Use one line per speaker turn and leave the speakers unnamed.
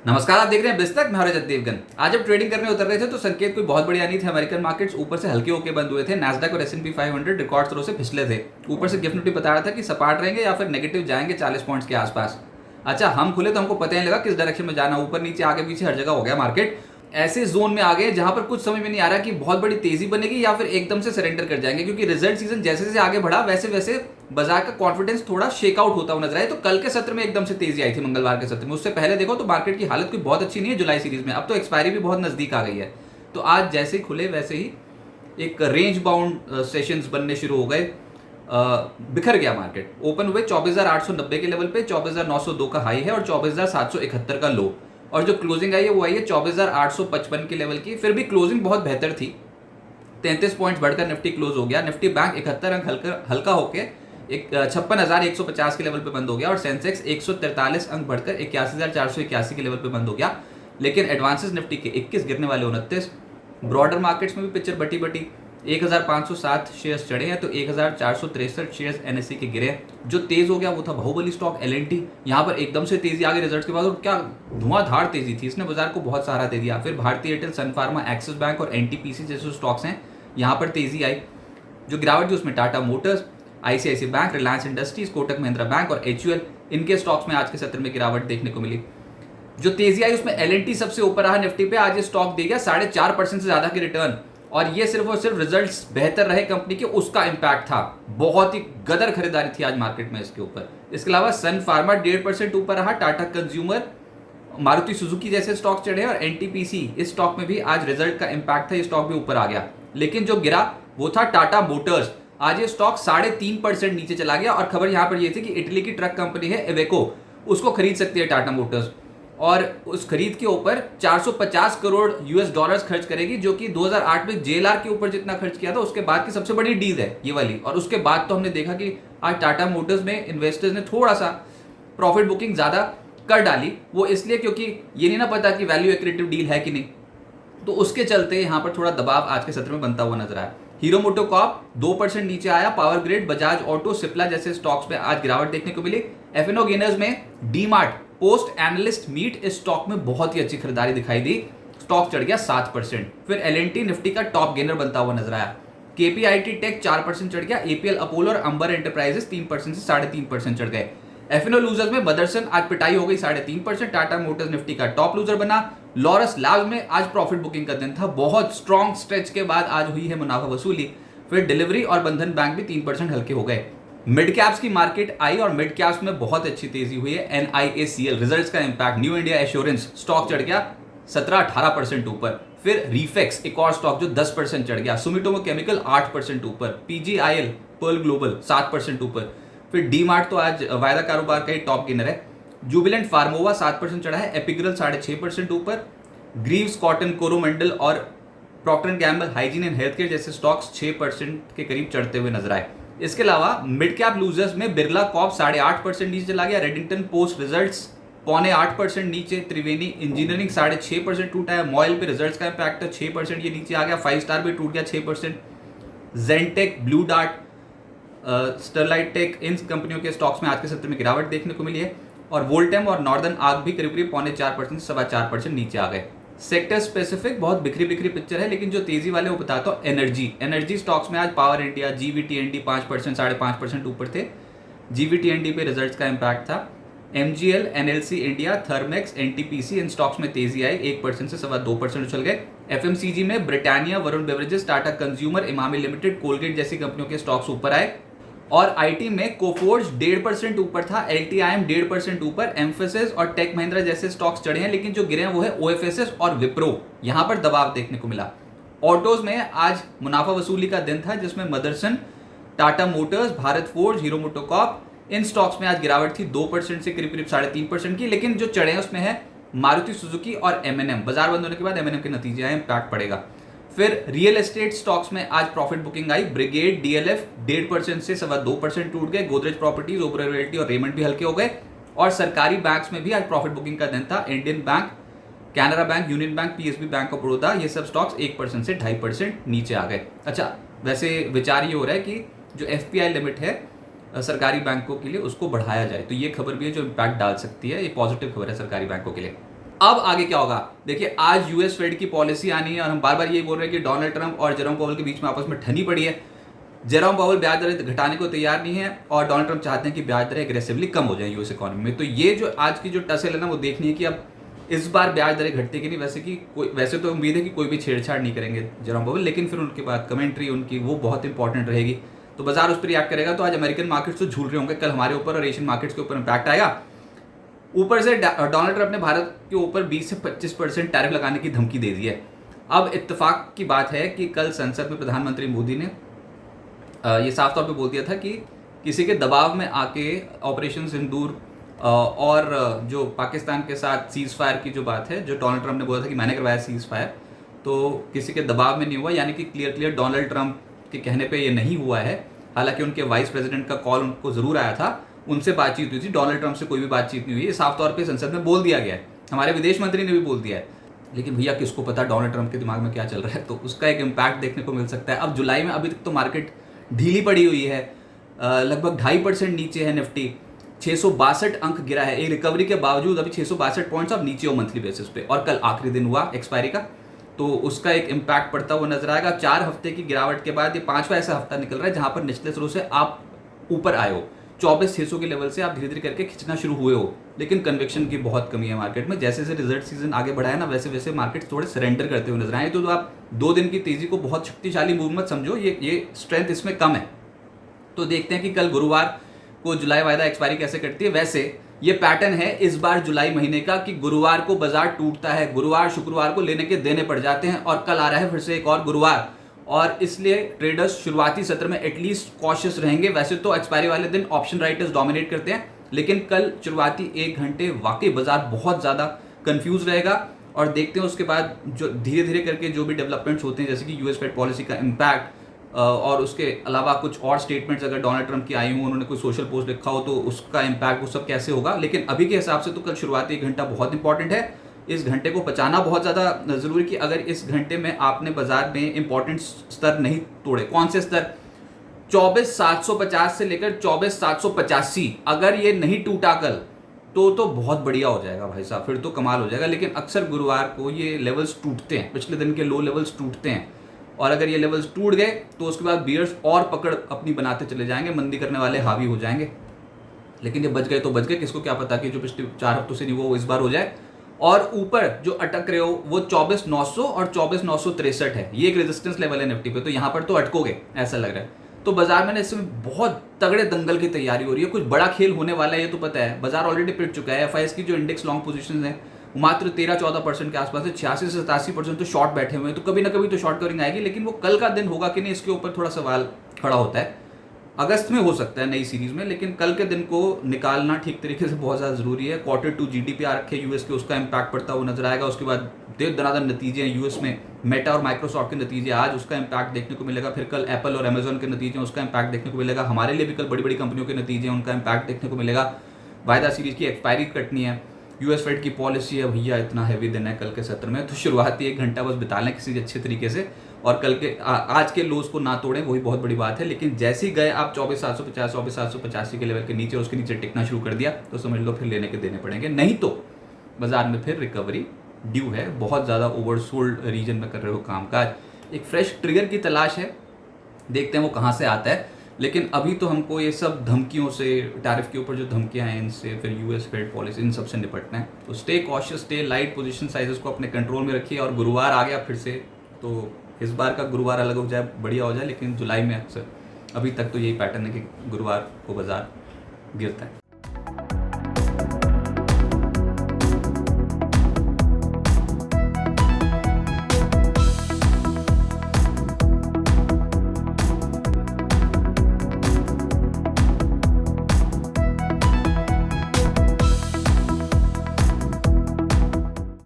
नमस्कार, आप देख रहे हैं बिस्तक। मैं हरजत देवगन। आज जब ट्रेडिंग करने उतर रहे थे तो संकेत कोई बहुत बढ़िया नहीं थे। अमेरिकन मार्केट्स ऊपर से हल्के होकर बंद हुए थे। नैस्डैक और S&P 500 रिकॉर्ड स्लो से फिसले थे। ऊपर से गिफ्ट निफ्टी बता रहा था कि सपाट रहेंगे या फिर नेगेटिव जाएंगे 40 पॉइंट्स के आसपास। अच्छा, हम खुले तो हमको पता ही लगा किस डायरेक्शन में जाना। ऊपर नीचे आगे पीछे हर जगह हो गया मार्केट। ऐसे जोन में आ गए जहां पर कुछ समझ में नहीं आ रहा कि बहुत बड़ी तेजी बनेगी या फिर एकदम से सरेंडर कर जाएंगे, क्योंकि रिजल्ट सीजन जैसे जैसे आगे बढ़ा वैसे वैसे बाजार का कॉन्फिडेंस थोड़ा शेकआउट होता हुआ नजर आया। तो कल के सत्र में एकदम से तेजी आई थी, मंगलवार के सत्र में। उससे पहले देखो तो मार्केट की हालत कोई बहुत अच्छी नहीं है जुलाई सीरीज में। अब तो एक्सपायरी भी बहुत नजदीक आ गई है। तो आज जैसे ही खुले वैसे ही एक रेंज बाउंड सेशंस बनने शुरू हो गए। बिखर गया मार्केट। ओपन हुए 24,890 के लेवल पे, 24,902 का हाई है और 24,771 का लो। और जो क्लोजिंग आई है वो आई है 24,855 के लेवल की। फिर भी क्लोजिंग बहुत बेहतर थी। 33 पॉइंट्स बढ़कर निफ्टी क्लोज हो गया। निफ्टी बैंक 71 अंक हल्का होके एक 56,150 के लेवल पे बंद हो गया और सेंसेक्स 143 अंक बढ़कर 81,481 के लेवल पे बंद हो गया। लेकिन एडवांसेस निफ्टी के 21 गिरने वाले 29। ब्रॉडर मार्केट्स में भी पिक्चर बटी बटी। 1,507 शेयर्स चढ़े हैं तो 1,463 शेयर्स NSE के गिरे। जो तेज हो गया वो था बाहुबली स्टॉक LNT। यहाँ पर एकदम से तेजी आ गई रिजल्ट के बाद और क्या धुआंधार तेजी थी। इसने बाजार को बहुत सहारा दे दिया। फिर भारतीय एयरटेल, सन फार्मा, एक्सिस बैंक और NTPC जैसे स्टॉक्स हैं, यहाँ पर तेजी आई। जो गिरावट थी उसमें Tata Motors, ICICI bank, Reliance industries, Kotak Mahindra bank और HUL, इनके स्टॉक्स में आज के सत्र में गिरावट देखने को मिली। जो तेजी आई उसमें LNT सबसे ऊपर रहा निफ्टी पे। आज ये स्टॉक दे गया 4.5% से ज्यादा के रिटर्न। और ये सिर्फ और सिर्फ रिजल्ट्स बेहतर रहे कंपनी के, उसका इंपैक्ट था। बहुत ही गदर खरीदारी थी आज मार्केट में इसके ऊपर। इसके अलावा सन फार्मा 1.5% ऊपर रहा। टाटा कंज्यूमर, मारुति सुजुकी जैसे स्टॉक चढ़े और NTPC, इस स्टॉक में भी आज रिजल्ट का इंपैक्ट था, ये स्टॉक भी ऊपर आ गया। लेकिन जो गिरा वो था टाटा मोटर्स। आज ये स्टॉक 3.5% नीचे चला गया। और खबर यहां पर ये थी कि इटली की ट्रक कंपनी है इवेको, उसको खरीद सकती है टाटा मोटर्स और उस खरीद के ऊपर 450 करोड़ US डॉलर्स खर्च करेगी, जो कि 2008 में JLR के ऊपर जितना खर्च किया था उसके बाद की सबसे बड़ी डील है ये वाली। और उसके बाद तो हमने देखा कि आज टाटा मोटर्स में इन्वेस्टर्स ने थोड़ा सा प्रॉफिट बुकिंग ज्यादा कर डाली। वो इसलिए क्योंकि ये नहीं ना पता कि वैल्यू एक्रेटिव डील है कि नहीं, तो उसके चलते यहां पर थोड़ा दबाव आज के सत्र में बनता हुआ नजर आया। हीरो मोटोकॉर्प 2% नीचे आया। Power grid, Bajaj auto, Cipla जैसे स्टॉक्स में आज गिरावट देखने को मिली। F&O गेनर्स में डीमार्ट पोस्ट एनालिस्ट मीट, इस स्टॉक में बहुत ही अच्छी खरीदारी दिखाई दी। स्टॉक चढ़ गया 7%। फिर LNT निफ्टी का टॉप गेनर बनता हुआ नजर आया। KPIT टेक 4% चढ़ गया। APL अपोलो और अंबर एंटरप्राइजेस 3% से 3.5% चढ़ गए। F&O लूजर्स में मदरसन आज पिटाई हो गई 3.5%। टाटा मोटर्स निफ्टी का टॉप लूजर बना। लॉरस लैब्स में आज प्रॉफिट बुकिंग का दिन था। बहुत स्ट्रॉन्ग स्ट्रेच के बाद आज हुई है मुनाफा वसूली। फिर डिलीवरी और बंधन बैंक भी 3% हल्के हो गए। मिड कैप्स की मार्केट आई और मिड कैप्स में बहुत अच्छी तेजी हुई है। NIACL रिजल्ट्स का impact, new India assurance stock चढ़ गया 17-18% ऊपर। फिर रिफेक्स एक और स्टॉक जो 10% चढ़ गया। सुमिटोमो केमिकल 8% ऊपर। PGIL पर्ल ग्लोबल 7% ऊपर। फिर डीमार्ट तो आज वायदा कारोबार का ही टॉप गेनर है। जुबिलेंट फार्मोवा 7% चढ़ा है। एपिग्रल 6.5% ऊपर। ग्रीव्स कॉटन, कोरोमंडल और Procter and Gamble hygiene and health care जैसे स्टॉक्स 6% के करीब चढ़ते हुए नजर आए। इसके अलावा मिड कैप लूजर्स में बिरला कॉर्प 8.5% नीचे चला गया। रेडिंगटन पोस्ट रिजल्ट्स 7.25% नीचे। त्रिवेणी इंजीनियरिंग 6.5% टूटा है। मॉयल पे रिजल्ट्स का इंपैक्ट है, 6% ये नीचे आ गया। 5 स्टार भी टूट गया 6%। जेनटेक, ब्लू डार्ट, स्टरलाइट टेक, इन कंपनियों के स्टॉक्स में आज के सत्र में गिरावट देखने को मिली है। और वोल्टेम और नॉर्दर्न आर्क भी करीब करीब 4.25% से 4.25% नीचे आ गए। सेक्टर स्पेसिफिक बहुत बिखरी बिखरी पिक्चर है, लेकिन जो तेजी वाले वो बताता हूँ। एनर्जी स्टॉक्स में आज पावर इंडिया, GVTND 5%, 5.5% ऊपर थे। GVTND पे रिजल्ट्स का इंपैक्ट था। MGL, NLC India, Thermax, NTPC, इन स्टॉक्स में तेजी आई। 1% से 2% उछल गए। FMCG में Britannia, Varun beverages, Tata consumer, Emami limited, Colgate जैसी कंपनियों के स्टॉक्स ऊपर आए। और IT में कोफोर्ज 1.5% ऊपर था। LTIM 1.5% ऊपर। एम्फेसिस और टेक महिंद्रा जैसे स्टॉक्स चढ़े हैं, लेकिन जो गिरे हैं वो है OFSS और विप्रो, यहां पर दबाव देखने को मिला। ऑटोज में आज मुनाफा वसूली का दिन था, जिसमें Motherson, Tata Motors, Bharat Forge, Hero MotoCorp, इन स्टॉक्स में आज गिरावट थी 2% से करीब करीब 3.5% की। लेकिन जो चढ़े हैं उसमें है मारुति सुजुकी और M&M। बाजार बंद होने के बाद M&M के नतीजे आए, इंपैक्ट पड़ेगा। फिर रियल एस्टेट स्टॉक्स में आज प्रॉफिट बुकिंग आई। ब्रिगेड, DLF 1.5% से 2% टूट गए। गोदरेज प्रॉपर्टीज, ओबरॉय रियल्टी और रेमंड भी हल्के हो गए। और सरकारी बैंक्स में भी आज प्रॉफिट बुकिंग का दिन था। Indian bank, Canara bank, union bank, PSB bank of Baroda, ये सब स्टॉक्स 1% से 2.5% नीचे आ गए। अच्छा, वैसे विचार ये हो रहा है कि जो FPI लिमिट है सरकारी बैंकों के लिए, उसको बढ़ाया जाए, तो ये खबर भी है जो इम्पैक्ट डाल सकती है। ये पॉजिटिव खबर है सरकारी बैंकों के लिए। अब आगे क्या होगा देखिए, आज यूएस फेड की पॉलिसी आनी है और हम बार बार ये बोल रहे हैं कि डोनाल्ड ट्रंप और जेरोम पावेल के बीच में आपस में ठनी पड़ी है। जेरोम पावेल ब्याज दरें घटाने को तैयार नहीं है और डोनाल्ड ट्रंप चाहते हैं कि ब्याज दरें एग्रेसिवली कम हो जाए यूएस इकोनॉमी में। तो ये जो आज की जो टसल है ना, वो देखनी है कि अब इस बार ब्याज दरें घटती कि नहीं। वैसे तो उम्मीद है कि कोई भी छेड़छाड़ नहीं करेंगे जेरोम पावेल, लेकिन फिर उनके बाद कमेंट्री उनकी वो बहुत इंपॉर्टेंट रहेगी, तो बाजार उस पर रिएक्ट करेगा। तो आज अमेरिकन मार्केट्स तो झूल रहे होंगे, कल हमारे ऊपर और एशियन मार्केट्स के ऊपर इंपैक्ट आएगा। ऊपर से डोनाल्ड ट्रंप ने भारत के ऊपर 20 से 25% टैरिफ लगाने की धमकी दे दी है। अब इत्तेफाक की बात है कि कल संसद में प्रधानमंत्री मोदी ने ये साफ तौर पे बोल दिया था कि किसी के दबाव में आके ऑपरेशन सिंदूर और जो पाकिस्तान के साथ सीज फायर की जो बात है, जो डोनाल्ड ट्रंप ने बोला था कि मैंने करवाया सीज फायर, तो किसी के दबाव में नहीं हुआ, यानी कि क्लियर डोनाल्ड ट्रंप के कहने पे ये नहीं हुआ है। हालांकि उनके वाइस प्रेसिडेंट का कॉल उनको जरूर आया था, उनसे बातचीत हुई थी, डोनाल्ड ट्रंप से कोई भी बातचीत नहीं हुई, ये साफ तौर पे संसद में बोल दिया गया है, हमारे विदेश मंत्री ने भी बोल दिया है। लेकिन भैया किसको पता डोनाल्ड ट्रंप के दिमाग में क्या चल रहा है, तो उसका एक इम्पैक्ट देखने को मिल सकता है। अब जुलाई में अभी तक तो मार्केट ढीली पड़ी हुई है, लगभग 2.5% नीचे है निफ्टी, 662 अंक गिरा है। एक रिकवरी के बावजूद अभी 662 पॉइंट्स अब नीचे हो मंथली बेसिस पे, और कल आखिरी दिन हुआ एक्सपायरी का, तो उसका एक इम्पैक्ट पड़ता हुआ नजर आएगा। 4 हफ्ते की गिरावट के बाद ये 5वां ऐसा हफ्ता निकल रहा है जहां पर निचले स्रोत से आप ऊपर आए हो, 24,600 के लेवल से आप धीरे धीरे करके खिंचना शुरू हुए हो। लेकिन कन्विक्शन की बहुत कमी है मार्केट में। जैसे जैसे रिजल्ट सीजन आगे बढ़ा है ना, वैसे वैसे मार्केट थोड़े सरेंडर करते हुए नजर आए। तो आप 2 दिन की तेजी को बहुत शक्तिशाली मूव मत समझो, ये स्ट्रेंथ इसमें कम है। तो देखते हैं कि कल गुरुवार को जुलाई वायदा एक्सपायरी कैसे करती है। वैसे ये पैटर्न है इस बार जुलाई महीने का कि गुरुवार को बाजार टूटता है, गुरुवार शुक्रवार को लेने के देने पड़ जाते हैं, और कल आ रहा है फिर से एक और गुरुवार, और इसलिए ट्रेडर्स शुरुआती सत्र में एटलीस्ट कॉशियस रहेंगे। वैसे तो एक्सपायरी वाले दिन ऑप्शन राइटर्स डोमिनेट करते हैं, लेकिन कल शुरुआती 1 घंटे वाकई बाजार बहुत ज्यादा कंफ्यूज रहेगा। और देखते हैं उसके बाद जो धीरे धीरे करके जो भी डेवलपमेंट्स होते हैं, जैसे कि यूएस फेड पॉलिसी का इम्पैक्ट, और उसके अलावा कुछ और स्टेटमेंट्स अगर डोनाल्ड ट्रंप की आई हो, उन्होंने कोई सोशल पोस्ट लिखा हो, तो उसका इम्पैक्ट वो सब कैसे होगा। लेकिन अभी के हिसाब से तो कल शुरुआती 1 घंटा बहुत इंपॉर्टेंट है। इस घंटे को बचाना बहुत ज़्यादा जरूरी कि अगर इस घंटे में आपने बाजार में इंपॉर्टेंट स्तर नहीं तोड़े। कौन से स्तर? 24,750 से लेकर 24,785, अगर ये नहीं टूटा कल तो बहुत बढ़िया हो जाएगा भाई साहब, फिर तो कमाल हो जाएगा। लेकिन अक्सर गुरुवार को ये लेवल्स टूटते हैं, पिछले दिन के लो लेवल्स टूटते हैं, और अगर ये लेवल्स टूट गए तो उसके बाद बियर्स और पकड़ अपनी बनाते चले जाएंगे, मंदी करने वाले हावी हो जाएंगे। लेकिन ये बच गए तो बच गए, किसको क्या पता कि जो पिछले 4 हफ्तों से नहीं वो इस बार हो जाए। और ऊपर जो अटक रहे हो वो 24,900 और 24,963 है, ये एक रेजिस्टेंस लेवल है निफ्टी पे, तो यहां पर तो अटकोगे ऐसा लग रहा है। तो बाजार में ना इस समय बहुत तगड़े दंगल की तैयारी हो रही है, कुछ बड़ा खेल होने वाला है, ये तो पता है। बाजार ऑलरेडी पिट चुका है। एफआईएस की जो इंडेक्स लॉन्ग पोजीशन है मात्र 13-14% के आसपास है, 86 से 87% तो शॉर्ट बैठे हुए हैं, तो कभी ना कभी तो शॉर्ट कवरिंग आएगी। लेकिन वो कल का दिन होगा कि नहीं, इसके ऊपर थोड़ा सवाल खड़ा होता है। अगस्त में हो सकता है नई सीरीज में, लेकिन कल के दिन को निकालना ठीक तरीके से बहुत ज़्यादा जरूरी है। Q2 GDP आ रखे यूएस के, उसका इम्पैक्ट पड़ता हुआ नजर आएगा। उसके बाद देर दनादन नतीजे हैं यूएस में, मेटा और माइक्रोसॉफ्ट के नतीजे आज, उसका इम्पैक्ट देखने को मिलेगा। फिर कल एप्पल और अमेजोन के नतीजे, उसका इम्पैक्ट देखने को मिलेगा। हमारे लिए भी कल बड़ी बड़ी कंपनियों के नतीजे हैं, उनका इम्पैक्ट देखने को मिलेगा। वायदा सीरीज की एक्सपायरी कटनी है, यूएस फेड की पॉलिसी है। भैया इतना हैवी दिन है कल के सत्र में, तो शुरुआती 1 घंटा बस बिता लें किसी अच्छे तरीके से, और कल के आज के लोज को ना तोड़ें, वही बहुत बड़ी बात है। लेकिन जैसे ही गए आप 24,750 24,785 के लेवल के नीचे, उसके नीचे टिकना शुरू कर दिया, तो समझ लो फिर लेने के देने पड़ेंगे। नहीं तो बाजार में फिर रिकवरी ड्यू है। बहुत ज़्यादा ओवरसोल्ड रीजन में कर रहे हो कामकाज, एक फ्रेश ट्रिगर की तलाश है, देखते हैं वो कहाँ से आता है। लेकिन अभी तो हमको ये सब धमकियों से, टैरिफ के ऊपर जो धमकियां हैं इनसे, फिर यूएस फेड पॉलिसी, इन सब से निपटना है। तो stay cautious, stay light, position sizes को अपने कंट्रोल में रखिए। और गुरुवार आ गया फिर से, तो इस बार का गुरुवार अलग हो जाए, बढ़िया हो जाए। लेकिन जुलाई में अक्सर अभी तक तो यही पैटर्न है कि गुरुवार को बाजार गिरता है।